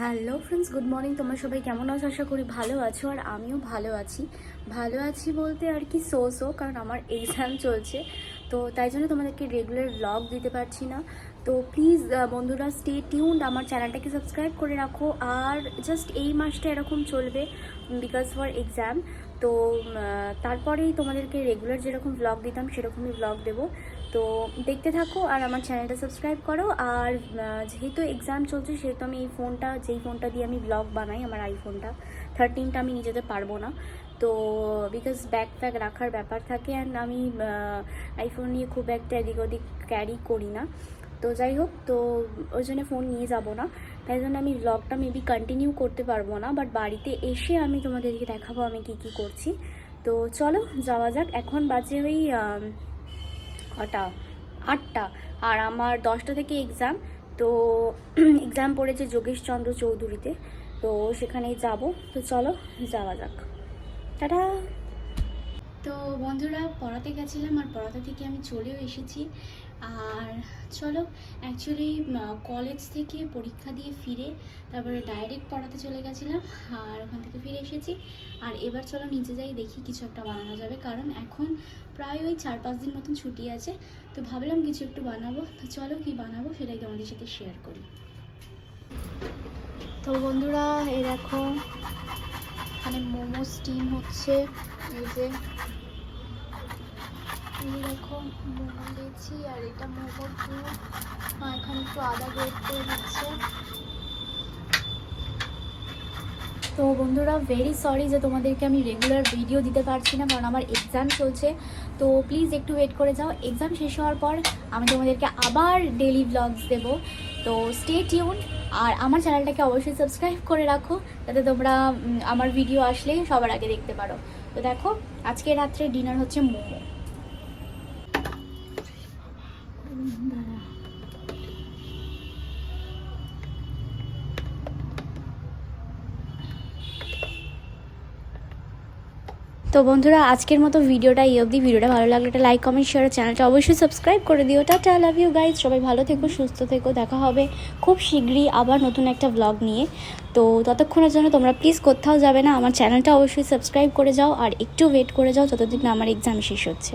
Hello friends, good morning. তোমরা সবাই কেমন আছো? আশা করি ভালো আছো। আর আমিও ভালো আছি বলতে আর কি কারণ আমার এক্সাম চলছে, তো তাই জন্য তোমাদেরকে রেগুলার ব্লগ দিতে পারছি না। তো প্লিজ বন্ধুরা, স্টে টিউনড, আমার চ্যানেলটাকে সাবস্ক্রাইব করে রাখো। আর জাস্ট এই মাসটা এরকম চলবে বিকজ ফর এক্সাম। তো তারপরেই তোমাদেরকে রেগুলার যেরকম ব্লগ দিতাম সেরকমই ব্লগ দেবো। তো দেখতে থাকো আর আমার চ্যানেলটা সাবস্ক্রাইব করো। আর যেহেতু এক্সাম চলছে সেহেতু আমি যেই ফোনটা দিয়ে আমি ব্লগ বানাই, আমার আইফোনটা 13টা আমি নিয়ে যেতে পারবো না। তো বিকজ ব্যাগ রাখার ব্যাপার থাকে, অ্যান্ড আমি আইফোন নিয়ে খুব একটা এদিক ওদিক ক্যারি করি না। তো যাই হোক, তো ওই জন্য ফোন নিয়ে যাব না, তাই জন্য আমি ব্লগটা মেবি কন্টিনিউ করতে পারবো না, বাট বাড়িতে এসে আমি তোমাদেরকে দেখাবো আমি কী কী করছি। তো চলো যাওয়া যাক। এখন বাজে ওই কটা, 8টা, আর আমার 10টা থেকে এক্সাম। তো এক্সাম পড়েছে যোগেশচন্দ্র চৌধুরীতে, তো সেখানেই যাব। তো চলো যাওয়া যাক, টাটা। তো বন্ধুরা, পড়াতে গেছিলাম আর পড়াতে থেকে আমি চলেও এসেছি। আর চলো, অ্যাকচুয়ালি কলেজ থেকে পরীক্ষা দিয়ে ফিরে তারপরে ডাইরেক্ট পড়াতে চলে গেছিলাম, আর ওখান থেকে ফিরে এসেছি। আর এবার চলো নিচে যাই, দেখি কিছু একটা বানানো যাবে, কারণ এখন প্রায় ওই 4-5 দিন মতন ছুটি আছে। তো ভাবলাম কিছু একটু বানাবো। তো চলো কি বানাবো সেটাই তোমাদের সাথে শেয়ার করি। তো বন্ধুরা, এই দেখো এখানে মোমো স্টিম হচ্ছে। এই যে এই দেখো মোমো দিয়েছি, আর এটা মোমোর পুরো এখানে একটু আদা গ্রেট করে দিচ্ছে। তো বন্ধুরা, ভেরি সরি যে তোমাদেরকে আমি রেগুলার ভিডিও দিতে পারছি না, কারণ আমার এক্সাম চলছে। তো প্লিজ একটু ওয়েট করে যাও, এক্সাম শেষ হওয়ার পর আমি তোমাদেরকে আবার ডেলি ব্লগস দেবো। তো স্টে টিউন, আর আমার চ্যানেলটাকে অবশ্যই সাবস্ক্রাইব করে রাখো, যাতে তোমরা আমার ভিডিও আসলে সবার আগে দেখতে পারো। তো দেখো, আজকে রাত্রে ডিনার হচ্ছে মোমো। তো বন্ধুরা, আজকের মতো ভিডিওটা এই অবধি। ভিডিওটা ভালো লাগলে একটা লাইক, কমেন্ট, শেয়ার, চ্যানেলটা অবশ্যই সাবস্ক্রাইব করে দিও। Tata, love you guys. সবাই ভালো থেকো, সুস্থ থেকো। দেখা হবে খুব শীঘ্রই আবার নতুন একটা ব্লগ নিয়ে। তো ততক্ষণের জন্য তোমরা প্লিজ কোথাও যাবে না, আমার চ্যানেলটা অবশ্যই সাবস্ক্রাইব করে যাও, আর একটু ওয়েট করে যাও যতদিন না আমার এক্সাম শেষ হচ্ছে।